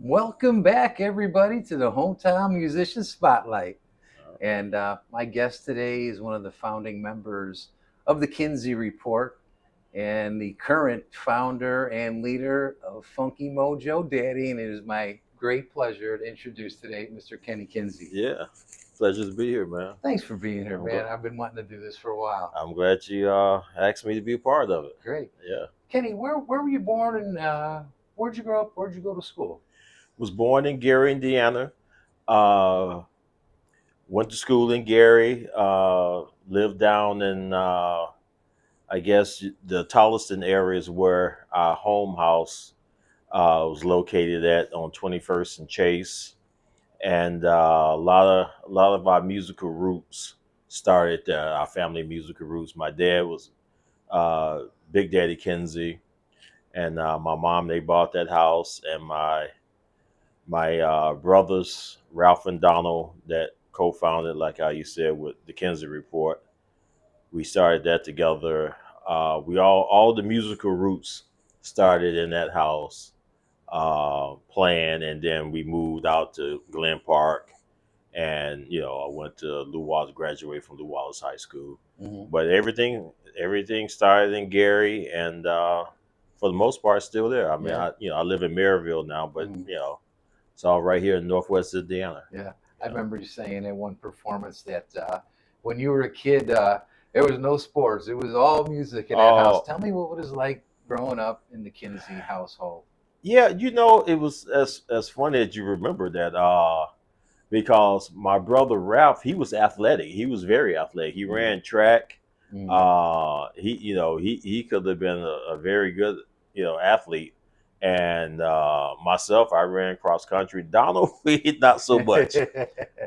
Welcome back, everybody, to the Hometown Musician Spotlight. And my guest today is one of the founding members of the Kinsey Report and the current founder and leader of Funky Mojo Daddy. And it is my great pleasure to introduce today Mr. Kenny Kinsey. Yeah, pleasure to be here, man. Thanks for being here, I'm man. gl- I've been wanting to do this for a while. I'm glad you asked me to be a part of it. Great. Yeah, Kenny, where were you born and where'd you grow up? Where'd you go to school? was born in Gary, Indiana. Uh, Went to school in Gary. Lived down in I guess the Tolleson area is where our home house was located at on 21st and Chase, and a lot of our musical roots started there. Our family musical roots. My dad was uh, Big Daddy Kinsey, and my mom. They bought that house, and my brothers Ralph and Donald that co-founded, like how you said, with the Kinsey Report. We started that together. We all the musical roots started in that house, playing, and then we moved out to Glen Park, and I went to Lew Wallace, graduated from Lew Wallace High School. Mm-hmm. But everything started in Gary, and for the most part, still there. I mean, Yeah. I live in Maryville now, but Mhm. it's all right here in Northwest Indiana. Yeah, I Yeah. remember you saying in one performance that when you were a kid, there was no sports; it was all music in that house. Oh, Tell me what it was like growing up in the Kinsey household. yeah, it was as funny that you remember that, because my brother Ralph, he was athletic. He was very athletic. He Mm. ran track. Mm. He could have been a very good athlete. And myself, I ran cross country. Donald, he not so much.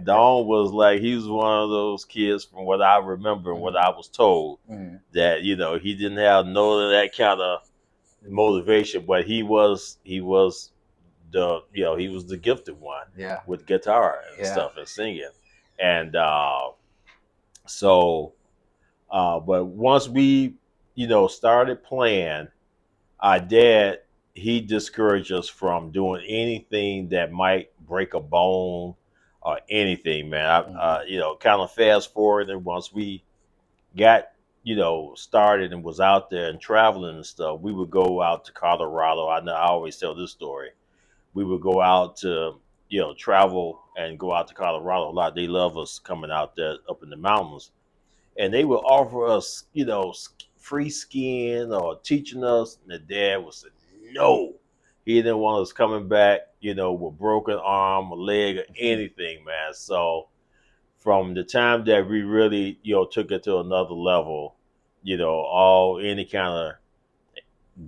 Don was like, he was one of those kids, from what I remember and what I was told, Mm. that he didn't have none of that kind of motivation, but he was he was the gifted one Yeah, with guitar and yeah, stuff and singing. And so but once we started playing, our dad, he discouraged us from doing anything that might break a bone or anything, man. Kind of fast forward, and once we got started and was out there and traveling and stuff, we would go out to Colorado. I know I always tell this story. We would go out to travel and go out to Colorado a lot. They love us coming out there up in the mountains, and they would offer us free skiing or teaching us. And the dad would say no. He didn't want us coming back with broken arm or leg or anything, man. So from the time that we really took it to another level, all any kind of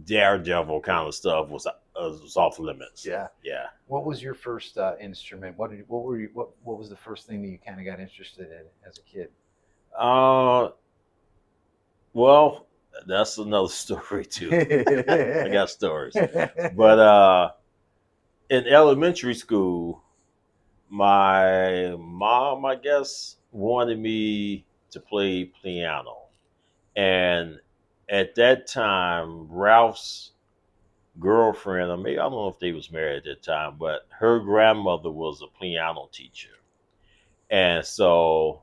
daredevil kind of stuff was off limits. yeah. Yeah. What was your first instrument? What was the first thing that you kind of got interested in as a kid? Uh, well, that's another story too. I got stories, but in elementary school, my mom, I guess, wanted me to play piano, and at that time, Ralph's girlfriend, or maybe I don't know if they was married at that time, but her grandmother was a piano teacher, and so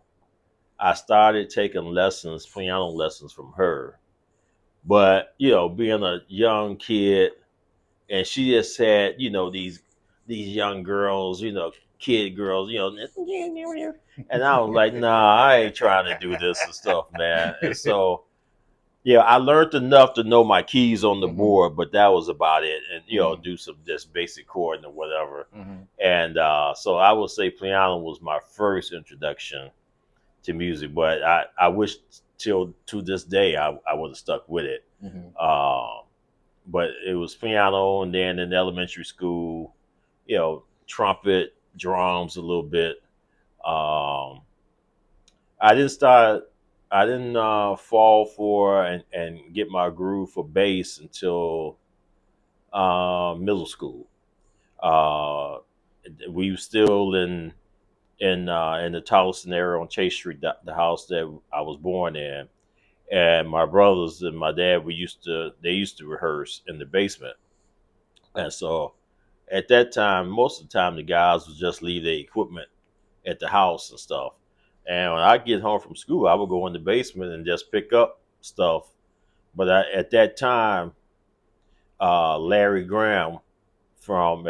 I started taking lessons, piano lessons from her. But being a young kid, and she just had these young girls, kid girls, and I was like, nah, I ain't trying to do this and stuff, man. And so yeah, I learned enough to know my keys on the Mhm. board, but that was about it. And Mhm. do some just basic chording or whatever. Mhm. And so I would say piano was my first introduction to music, but I wish till to this day I would have stuck with it. Mhm. But it was piano, and then in elementary school, trumpet, drums a little bit. Um, I didn't start. I didn't fall for and get my groove for bass until middle school. Uh, we were still in the Tolleson area on Chase Street, the house that I was born in. And my brothers and my dad, they used to rehearse in the basement, and so at that time, most of the time, the guys would just leave their equipment at the house and stuff. And when I get home from school, I would go in the basement and just pick up stuff. But at that time, Larry Graham from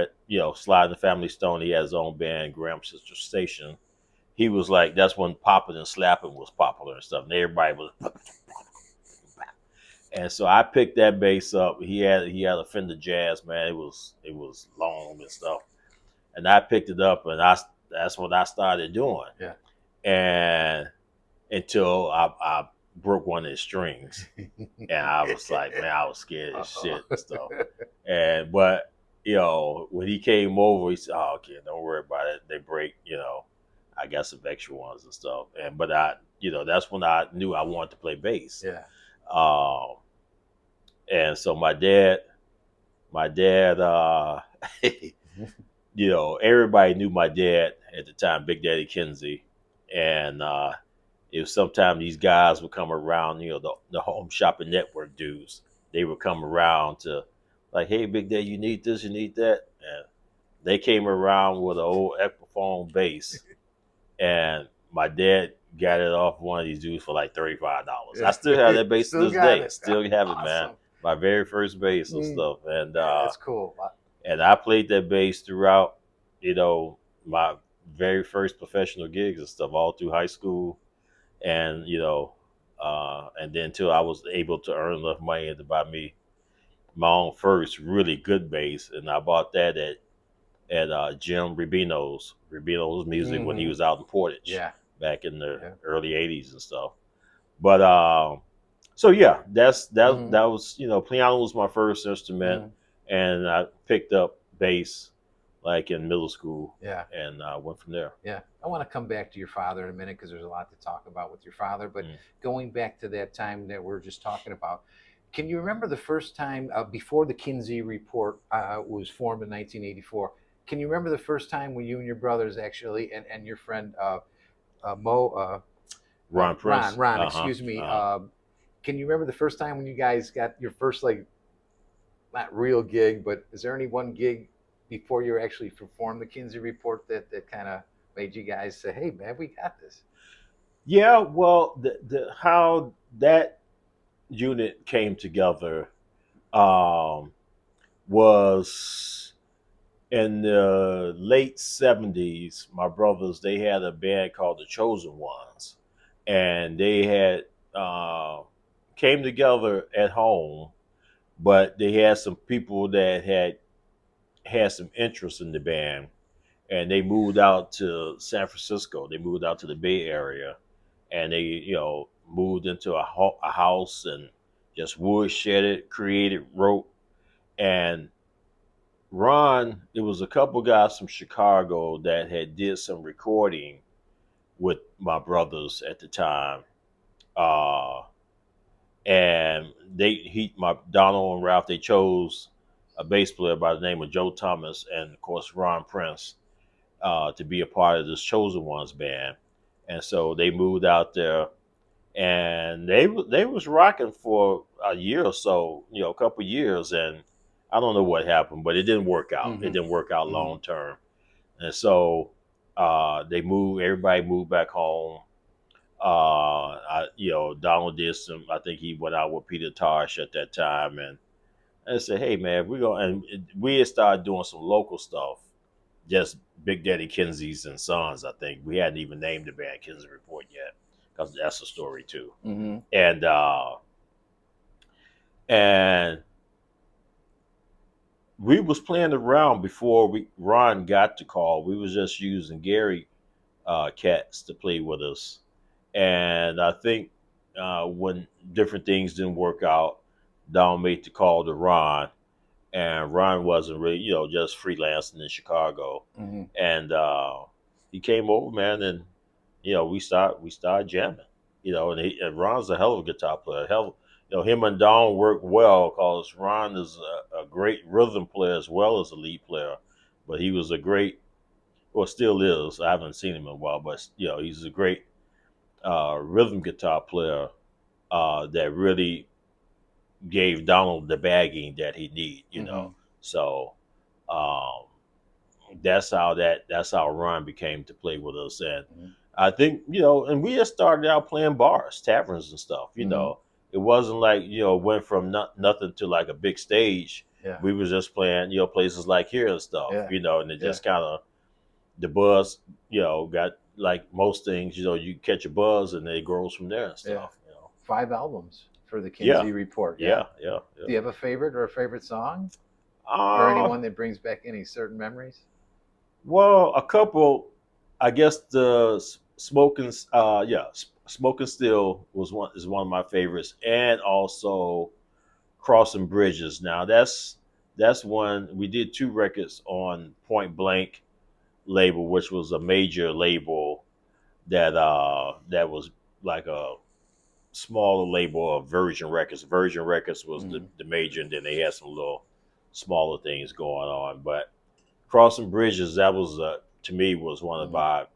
Slide the Family Stone, he had his own band, Graham's Sister Station. He was like, that's when popping and slapping was popular and stuff, and everybody was. And so I picked that bass up. He had a Fender Jazz, man. It was long and stuff, and I picked it up, and that's what I started doing. Yeah. And until I broke one of his strings, and I was like, man, I was scared as shit and stuff. But when he came over, he said, "Oh, okay, don't worry about it. They break, I got some extra ones and stuff." But that's when I knew I wanted to play bass. Yeah. And so my dad, everybody knew my dad at the time, Big Daddy Kinsey, and it was sometimes these guys would come around, the home shopping network dudes. They would come around to like, "Hey, Big Daddy, you need this, you need that," and they came around with an old Epiphone bass, and my dad got it off one of these dudes for like $35. I still have that bass to this day. Still have it, man. My very first bass and stuff, and that's cool. And I played that bass throughout, my very first professional gigs and stuff, all through high school, and and then until I was able to earn enough money to buy me my own first really good bass, and I bought that at Jim Rubino's Music when he was out in Portage, back in the early '80s and stuff. But so yeah, that was piano was my first instrument, and I picked up bass like in middle school, and went from there. Yeah, I want to come back to your father in a minute because there's a lot to talk about with your father. But going back to that time that we're just talking about, can you remember the first time before the Kinsey Report was formed in 1984? Can you remember the first time when you and your brothers actually and your friend Ron Prince. Ron, excuse me. Can you remember the first time when you guys got your first, like, not real gig, but is there any one gig before you actually performed the Kinsey Report that kind of made you guys say, "Hey, man, we got this"? Yeah, well, the how that unit came together was in the late '70s. My brothers, they had a band called the Chosen Ones, and they had came together at home, but they had some people that had some interest in the band, and they moved out to San Francisco. They moved out to the Bay Area, and they moved into a house and just wood shedded, created, wrote. And Ron, there was a couple guys from Chicago that had did some recording with my brothers at the time. And my Donald and Ralph, they chose a bass player by the name of Joe Thomas and of course Ron Prince to be a part of this Chosen Ones band. And so they moved out there, and they was rocking for a year or so, a couple years, and I don't know what happened, but it didn't work out. It didn't work out long term, and so everybody moved back home. Donald did some. I think he went out with Peter Tosh at that time, and I said, "Hey, man, and we had started doing some local stuff, just Big Daddy Kinsey's and Sons. I think we hadn't even named the band Kinsey Report yet, because that's a story too." And we was playing around before Ron got the call. We was just using Gary cats to play with us. And I think when different things didn't work out, Don made the call to Ron, and Ron wasn't really, just freelancing in Chicago. And he came over, man, and we started jamming. And Ron's a hell of a guitar player. Him and Don work well because Ron is a great rhythm player as well as a lead player. But he was a great, well, still is. I haven't seen him in a while, but he's a great rhythm guitar player that really gave Donald the bagging that he need. So Um, that's how Ron became to play with us, and Mhm. I think and we just started out playing bars, taverns, and stuff. Mhm. It wasn't like went from nothing to like a big stage. Yeah. We was just playing places like here and stuff. Yeah. And it Yeah. just kind of the buzz got like most things. You catch a buzz and it grows from there and Yeah. stuff. 5 albums for the Yeah, Kinsey Report. Yeah. yeah, yeah, Do yeah. you have a favorite or a favorite song, or Uh, anyone that brings back any certain memories? well, a couple. I guess the smoking. Yeah, smoking still is one of my favorites, and also crossing bridges. Now that's one we did 2 records on Point Blank label, which was a major label that was like a smaller label of Virgin Records. Virgin Records was Mhm. the major, and then they had some little smaller things going on. But Crossing Bridges, that was to me was one of Mhm. my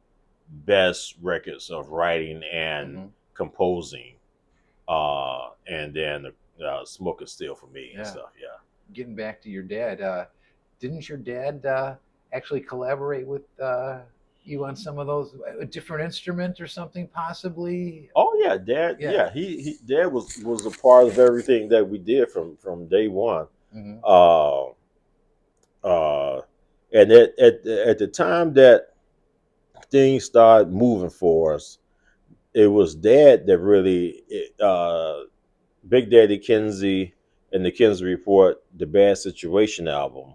best records of writing and Mhm. composing. And then Smoking Still for me and Yeah. stuff. Yeah. Getting back to your dad, didn't your dad actually collaborate with you on some of those, a different instrument or something, possibly? Oh yeah, Dad. Yeah. Yeah, Dad was a part of everything that we did from day one. Hmm. Uh, uh, and at the time that things started moving for us, it was Dad that really Big Daddy Kinsey and the Kinsey Report, the Bad Situation album.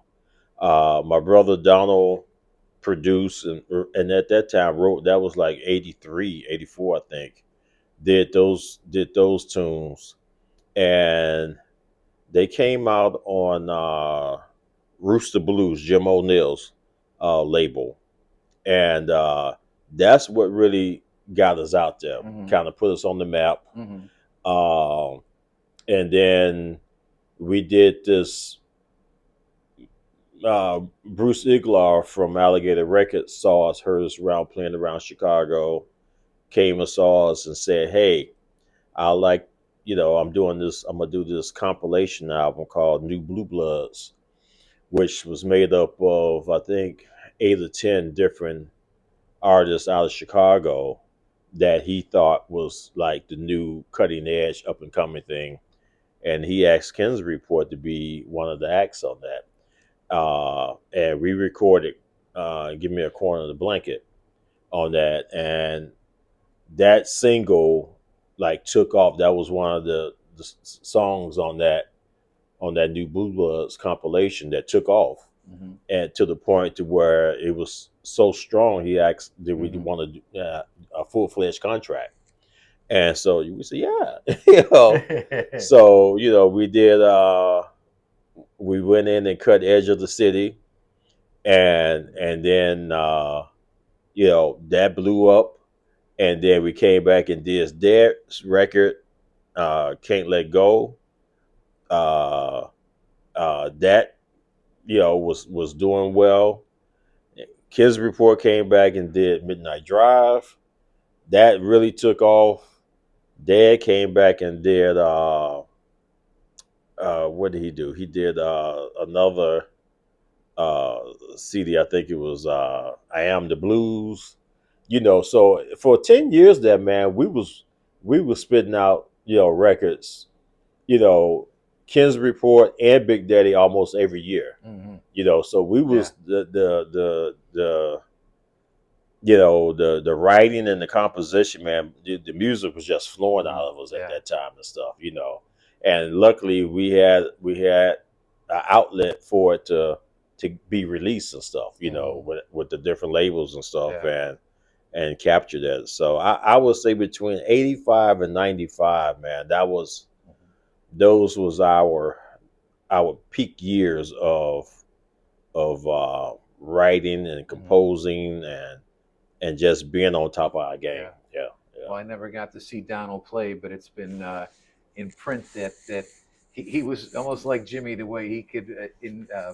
My brother Donald produced and at that time wrote that was like 83, 84, I think. Did those tunes, and they came out on Rooster Blues, Jim O'Neill's label, and that's what really got us out there, Hmm. kind of put us on the map. Hmm. Um, and then we did this. Bruce Iglar from Alligator Records saw us, heard us around playing around Chicago, came and saw us and said, "Hey, I like, I'm doing this. I'm gonna do this compilation album called New Blue Bloods, which was made up of I think 8 or 10 different artists out of Chicago that he thought was like the new cutting edge up and coming thing." And he asked Kinsey Report to be one of the acts on that. And we recorded "Give Me a Corner of the Blanket" on that, and that single like took off. That was one of the songs on that New Blue Bloods compilation that took off, Hmm. and to the point to where it was so strong. He asked, "Did we Hmm. want to do a full-fledged contract?" And so we said, "Yeah," you know. So we did. We went in and cut "Edge of the City," and then that blew up, and then we came back and did their record, "Can't Let Go." Uh, that was doing well. Kids Report came back and did "Midnight Drive." That really took off. Dad came back and did what did he do? He did another uh CD. I think it was "I Am the Blues." So for 10 years there, man, we was spitting out records. You know, Kinsey Report and Big Daddy almost every year. Hmm. So we Yeah. was the writing and the composition, man. The music was just flowing Hmm. out of us at Yeah. that time and stuff. And luckily we had an outlet for it to be released and stuff. Hmm. With the different labels and stuff, Yeah. and capture that. So I would say between 85 and 95, man, those was our peak years of writing and Hmm. composing and just being on top of our game. Yeah. Yeah, yeah, Well, I never got to see Donald play, but it's been in print that he was almost like Jimmy, the way he could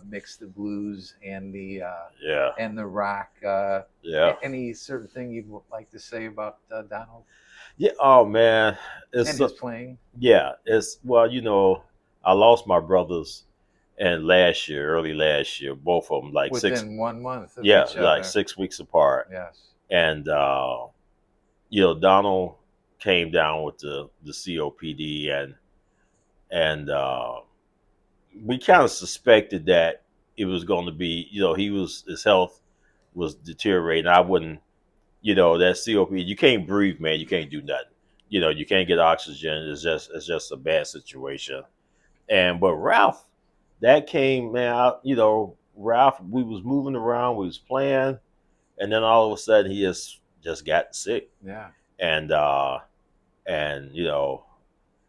mix the blues yeah, and the rock. yeah, Any certain thing you'd like to say about Donald yeah. Oh man, and it's his playing? yeah, it's well, I lost my brothers, and last year, early last year, both of them like within 1 month of yeah, each like other. 6 weeks apart. Yes. And you know, Donald came down with the COPD, and we kind of suspected that it was going to be, you know, his health was deteriorating. I wouldn't, you know, that COPD, you can't breathe, man. You can't do nothing. You know, you can't get oxygen. It's just a bad situation. And but Ralph, that came, man. You know, Ralph, we was moving around, we was playing, and then all of a sudden he just got sick. Yeah. And you know,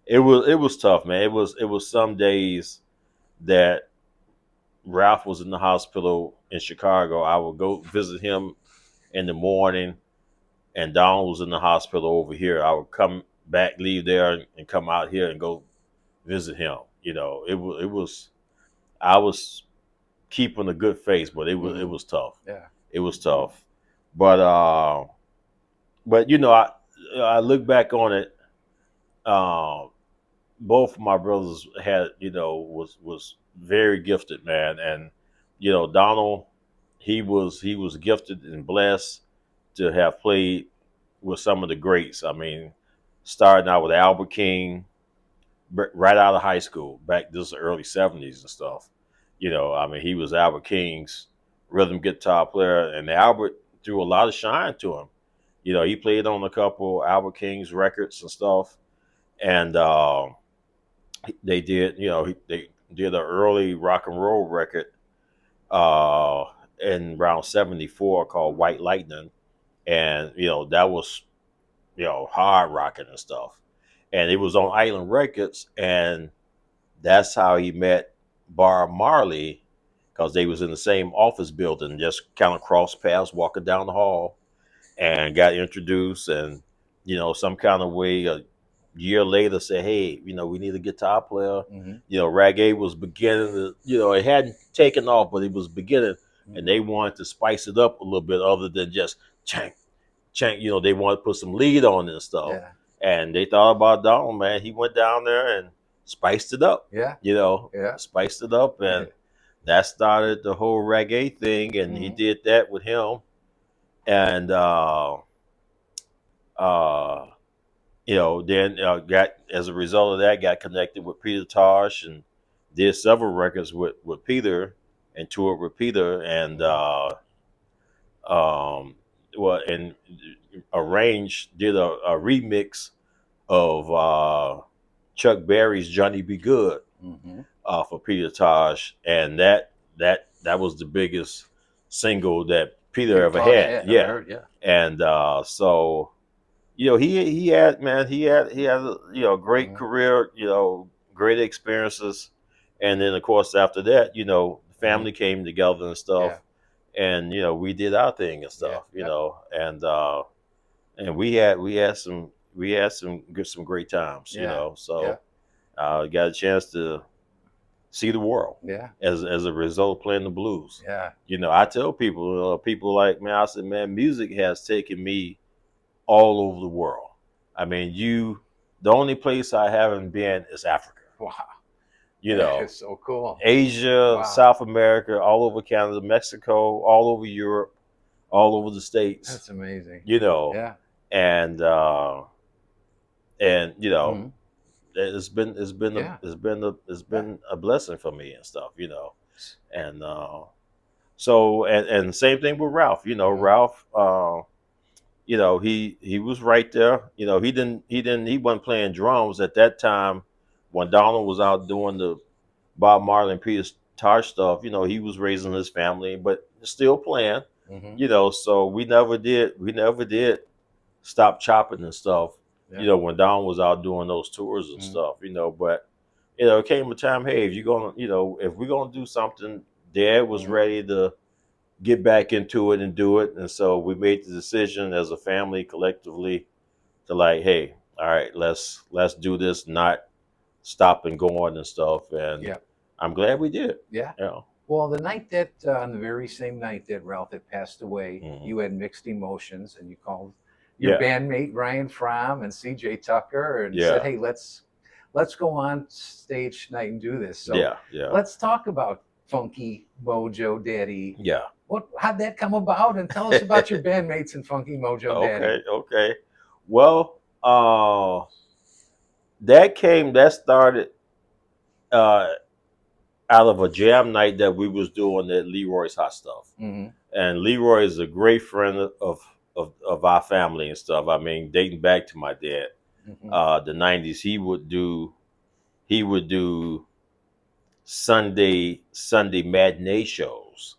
it was tough, man. It was some days that Ralph was in the hospital in Chicago. I would go visit him in the morning, and Donald was in the hospital over here. I would come back, leave there, and come out here and go visit him. You know, it was I was keeping a good face, but it was tough. Yeah. It was tough. But you know, I look back on it. Uh, both my brothers had, you know, was very gifted, man. And you know, Donald, he was gifted and blessed to have played with some of the greats. I mean, starting out with Albert King, right out of high school, back this early '70s and stuff. You know, I mean, he was Albert King's rhythm guitar player, and Albert threw a lot of shine to him. You know, he played on a couple Albert King's records and stuff, and they did, you know, they did an early rock and roll record uh, in around '74 called White Lightning, and you know that was, you know, hard rocking and stuff, and it was on Island Records, and that's how he met Marley, because they was in the same office building, just kind of crossed paths walking down the hall, and got introduced, and you know, some kind of way a year later said, hey, you know, we need a guitar player. Mm-hmm. You know, reggae was beginning to, you know, it hadn't taken off, but it was beginning, and they wanted to spice it up a little bit other than just chank chank. You know, they wanted to put some lead on it and stuff, Yeah. and they thought about Donald, man. He went down there and spiced it up. Yeah. You know, Yeah. spiced it up, and that started the whole reggae thing, and he did that with him. And uh, you know, then got, as a result of that, got connected with Peter Tosh and did several records with Peter and toured with Peter, and well, and arranged, did a remix of Chuck Berry's Johnny Be Good for Peter Tosh, and that was the biggest single that Peter ever Tosh had. had. I Yeah, heard, yeah. and so you know, he had, man, he had a, you know, great career, you know, great experiences, and then of course after that, you know, the family came together and stuff, and you know, we did our thing and stuff, you know, and we had some great times, you know, so got a chance to see the world as a result of playing the blues. You know, I tell people, people like, man, I said, man, music has taken me all over the world. I mean, the only place I haven't been is Africa. Wow. You know, It's so cool. Asia, South America, all over Canada, Mexico, all over Europe, all over the States. That's amazing. You know, Yeah. And you know, it's been a blessing for me and stuff. You know, and so and same thing with Ralph. You know, Ralph. You know, he was right there. You know, he wasn't playing drums at that time when Donald was out doing the Bob Marley and Peter Tosh stuff. You know, he was raising his family, but still playing. You know, so we never did stop chopping and stuff. You know, when Don was out doing those tours and stuff. You know, but you know, it came a time. Hey, if you're gonna, you know, if we're gonna do something, Dad was ready to get back into it and do it. And so we made the decision as a family collectively to, like, hey, all right, let's do this, not stop and going and stuff. And I'm glad we did. Yeah. You know. Well, the night that on the very same night that Ralph had passed away, you had mixed emotions, and you called your bandmate Ryan Fromm and CJ Tucker and said, hey, let's let's go on stage tonight and do this. So Yeah, yeah, let's talk about Funky Mojo Daddy. yeah. How'd that come about? And tell us about your bandmates in Funky Mojo Daddy. Okay, okay. Well, that started uh out of a jam night that we was doing at Leroy's Hot Stuff. Mm-hmm. And Leroy is a great friend of our family and stuff. I mean, dating back to my dad, the '90s, he would do Sunday matinee shows.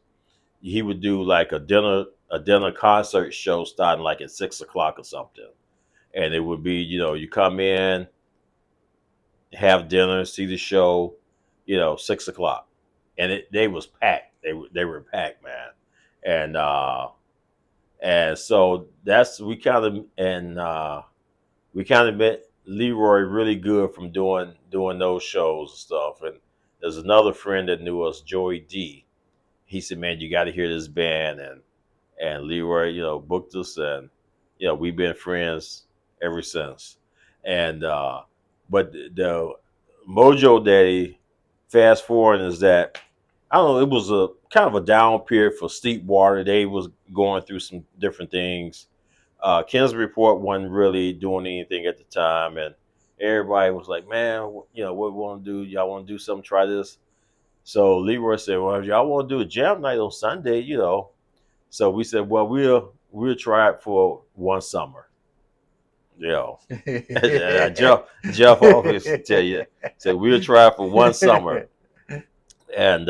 He would do like a dinner concert show starting like at 6 o'clock or something, and it would be, you come in, have dinner, see the show, 6 o'clock, and they was packed. They were packed, man, and so that's we kind of met Leroy really good from doing those shows and stuff. And there's another friend that knew us, Joey D. He said, "Man, you got to hear this band," and Leroy, booked us, and we've been friends ever since. And but the Mojo Daddy, fast forward, is that I don't know. It was a kind of a down period for Steep Water. They was going through some different things. Kinsey Report wasn't really doing anything at the time, and everybody was like, "Man, what we want to do? Y'all want to do something? Try this." So Leroy said, "Well, if y'all want to do a jam night on Sunday. So we said, "Well, we'll try it for one summer." Jeff always tell you, said we'll try it for one summer, and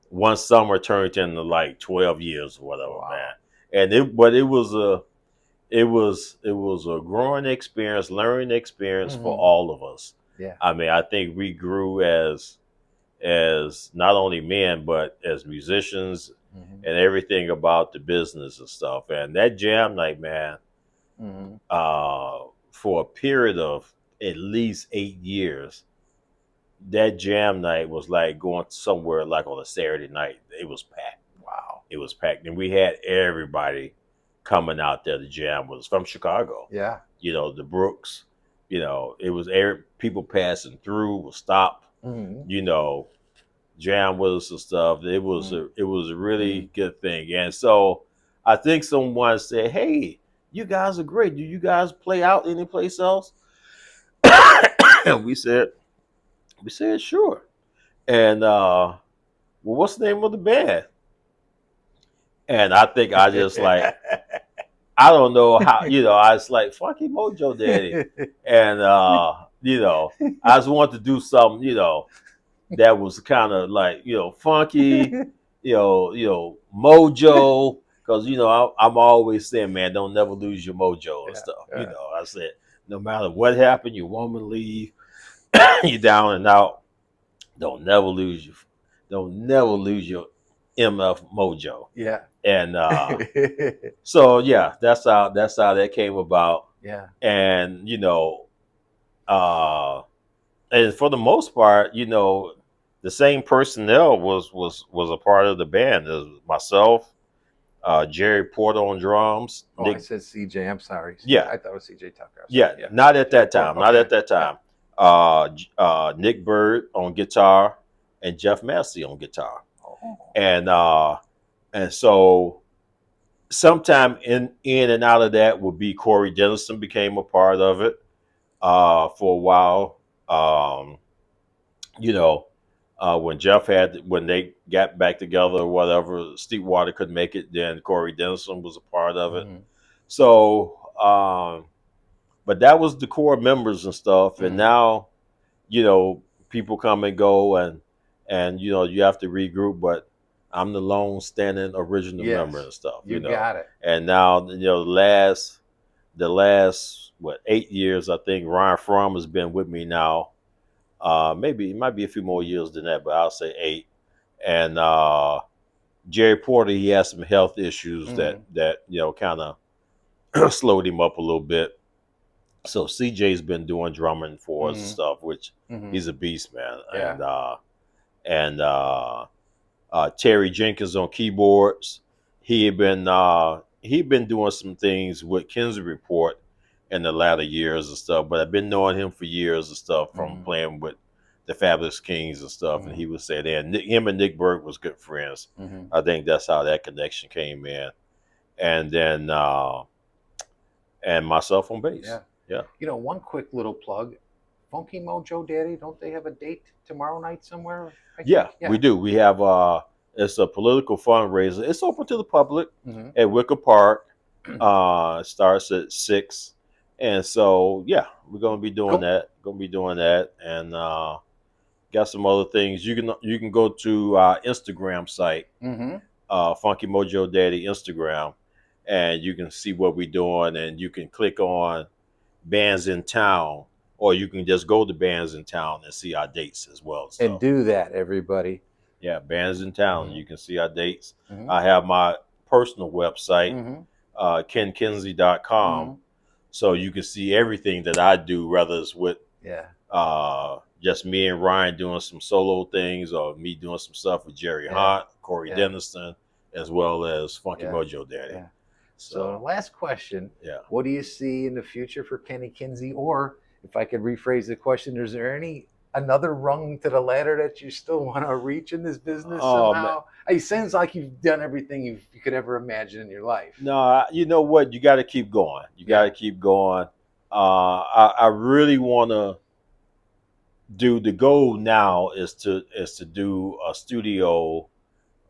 one summer turned into like 12 years or whatever, Wow. man. And it was a growing experience, learning experience for all of us. Yeah. I mean, I think we grew as not only men but as musicians and everything about the business and stuff. And that jam night, man, for a period of at least 8 years, that jam night was like going somewhere like on a Saturday night. It was packed. Wow. It was packed. And we had everybody coming out there to jam with us from Chicago. Yeah. The Brooks, it was people passing through would stop, jam with us and stuff. It was a really good thing. And so I think someone said, "Hey, you guys are great. Do you guys play out anyplace else?" And we said, "Sure." And well, what's the name of the band? And I think I just like, I don't know how, I was like, Funky Mojo Daddy. And I just wanted to do something, that was kind of like, funky, mojo. Because, I'm always saying, man, don't never lose your mojo and stuff. Yeah. I said, no matter what happened, your woman leave, you down and out, don't never lose your MF mojo. Yeah. And so yeah, that's how that came about. Yeah. And and for the most part, the same personnel was a part of the band. It was myself, Jerry Porter on drums. Oh, Nick, I said CJ. I'm sorry. Yeah. I thought it was CJ Tucker. Yeah, not at that time. Not at that time. Nick Bird on guitar and Jeff Massey on guitar. Oh. And so sometime in and out of that would be Corey Dennison became a part of it for a while. When they got back together or whatever, Steve Water couldn't make it, then Corey Dennison was a part of it. So but that was the core members and stuff. And now, people come and go, and you have to regroup, but I'm the lone standing original member and stuff. You got it. And now, the last 8 years, I think Ryan Fromm has been with me now. Maybe it might be a few more years than that, but I'll say 8. And Jerry Porter, he has some health issues that kind of slowed him up a little bit. So CJ's been doing drumming for us and stuff, which he's a beast, man. Yeah. And Terry Jenkins on keyboards. He'd been doing some things with Kinsey Report, in the latter years and stuff. But I've been knowing him for years and stuff from playing with the Fabulous Kings and stuff. And he would say that him and Nick Burke was good friends. I think that's how that connection came in. And then and myself on bass. Yeah. Yeah. You know, one quick little plug. Funky Mojo Daddy, don't they have a date tomorrow night somewhere? Yeah, we do. We have it's a political fundraiser. It's open to the public at Wicker Park. Starts at 6. And so yeah, we're gonna be doing that. And got some other things. You can go to our Instagram site, Funky Mojo Daddy Instagram, and you can see what we're doing, and you can click on bands in town, or you can just go to bands in town and see our dates as well. So, and do that, everybody. Yeah, bands in town. You can see our dates. I have my personal website, Kinsey.Com, so you can see everything that I do, whether it's with just me and Ryan doing some solo things, or me doing some stuff with Jerry Hunt, Corey Denniston, as well as Funky Mojo Daddy. Yeah. So last question. Yeah. What do you see in the future for Kenny Kinsey? Or if I could rephrase the question, is there another rung to the ladder that you still want to reach in this business somehow? It sounds like you've done everything you could ever imagine in your life. No, you know what? You got to keep going. You got to keep going. I really want to do. The goal now is to do a studio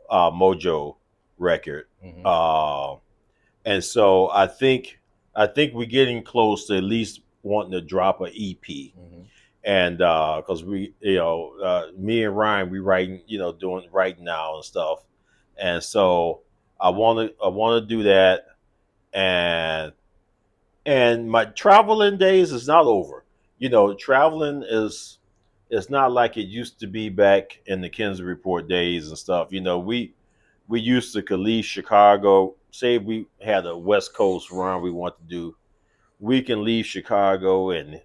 Mojo record. And so I think we're getting close to at least wanting to drop an EP. And because we, me and Ryan, we writing, doing writing now and stuff. And so I want to do that. And my traveling days is not over. Traveling is, it's not like it used to be back in the Kinsey Report days and stuff. We used to could leave Chicago. Say if we had a West Coast run we want to do, we can leave Chicago and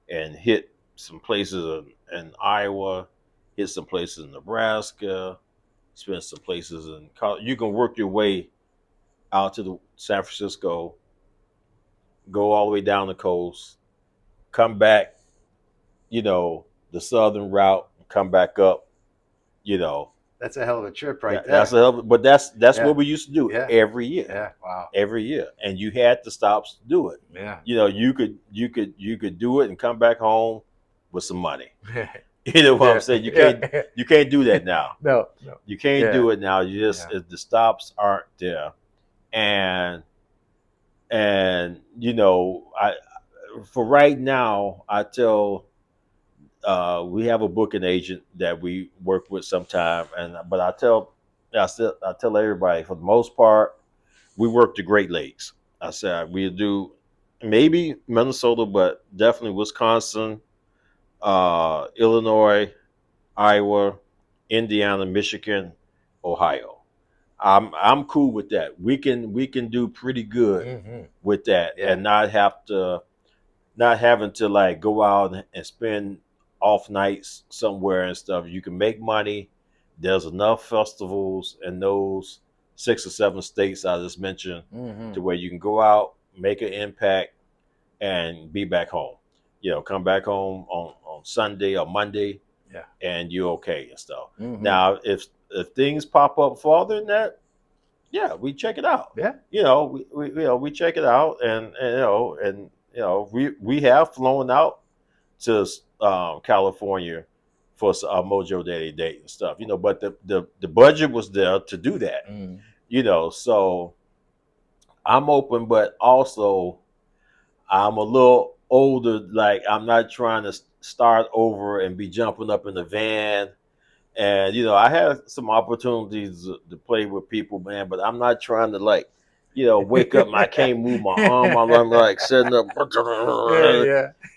hit some places in Iowa, hit some places in Nebraska, spend some places in you can work your way out to the San Francisco, go all the way down the coast, come back, the southern route, come back up, That's a hell of a trip, right there. That's a hell of, but that's what we used to do every year. Yeah, wow. Every year, and you had the stops to do it. Yeah. You could do it and come back home with some money. You know what I'm saying? You can't do that now. No. You can't do it now. You just the stops aren't there, and I for right now I tell. We have a booking agent that we work with sometime, but I tell everybody, for the most part, we work the Great Lakes. I said we do maybe Minnesota, but definitely Wisconsin, Illinois, Iowa, Indiana, Michigan, Ohio. I'm cool with that. We can do pretty good with that, and not having to like go out and spend off nights somewhere and stuff. You can make money. There's enough festivals in those 6 or 7 states I just mentioned to where you can go out, make an impact, and be back home. Come back home on Sunday or Monday, and you're okay and stuff. Now, if things pop up farther than that, we check it out. We check it out, and we have flown out to California for a Mojo Daddy date and stuff, but the budget was there to do that, so I'm open, but also I'm a little older. Like, I'm not trying to start over and be jumping up in the van. And, I had some opportunities to play with people, man, but I'm not trying to wake up and I can't move my arm. I'm like setting up,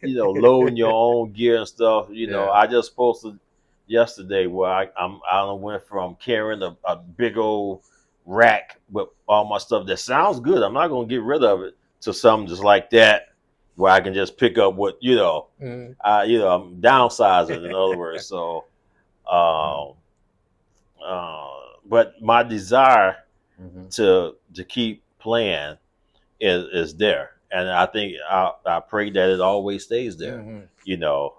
loading your own gear and stuff. I just posted yesterday where I went from carrying a big old rack with all my stuff that sounds good. I'm not going to get rid of it, to something just like that where I can just pick up what, I'm downsizing, in other words. So, but my desire to keep playing is there, and I think I pray that it always stays there. Hmm. You know,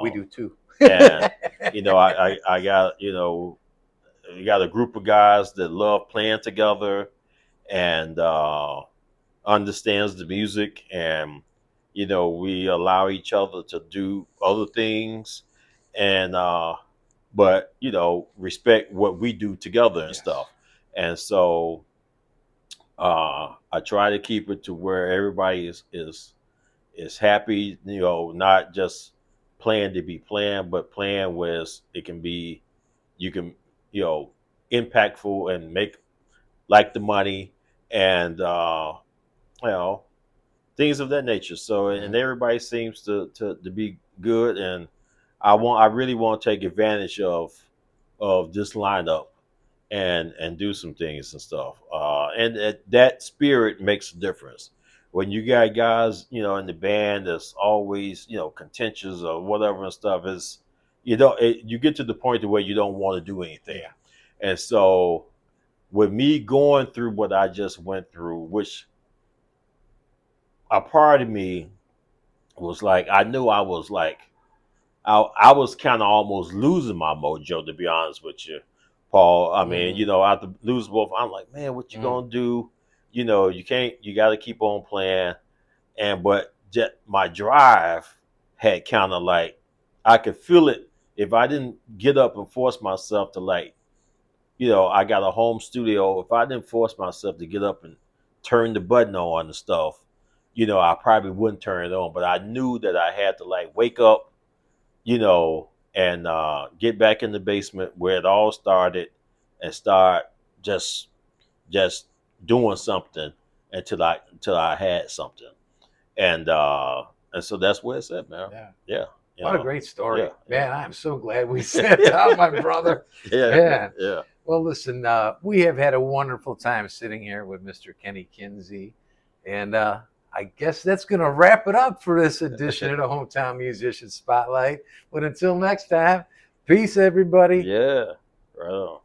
We do too. and I got you got a group of guys that love playing together and understands the music, and we allow each other to do other things, and but respect what we do together and Yes. stuff. And so I try to keep it to where everybody is happy, not just playing to be playing, but playing where it can be, you can, impactful and make like the money, and you know things of that nature. So, and Mhm. everybody seems to be good, and I really want to take advantage of this lineup and do some things and stuff. And that spirit makes a difference. When you got guys, in the band that's always, contentious or whatever and stuff, is you get to the point to where you don't want to do anything. Yeah. And so, with me going through what I just went through, which a part of me was like, I knew I was like, I was kind of almost losing my mojo, to be honest with you, Paul. I mean, Hmm. after losing both, I'm like, man, what you Hmm. gonna do? You can't. You got to keep on playing. And but my drive had kind of like, I could feel it if I didn't get up and force myself to, like, I got a home studio. If I didn't force myself to get up and turn the button on and stuff, I probably wouldn't turn it on. But I knew that I had to, like, wake up, and get back in the basement where it all started, and start just just doing something until I had something, and so that's where it's at, man. Yeah. Yeah, What a great yeah, story. yeah, Man, I'm so glad we sat down, my brother. yeah, Yeah. yeah. Well, listen, we have had a wonderful time sitting here with Mr. Kenny Kinsey. And I guess that's going to wrap it up for this edition of the Hometown Musician Spotlight. But until next time, peace, everybody. Yeah, right on.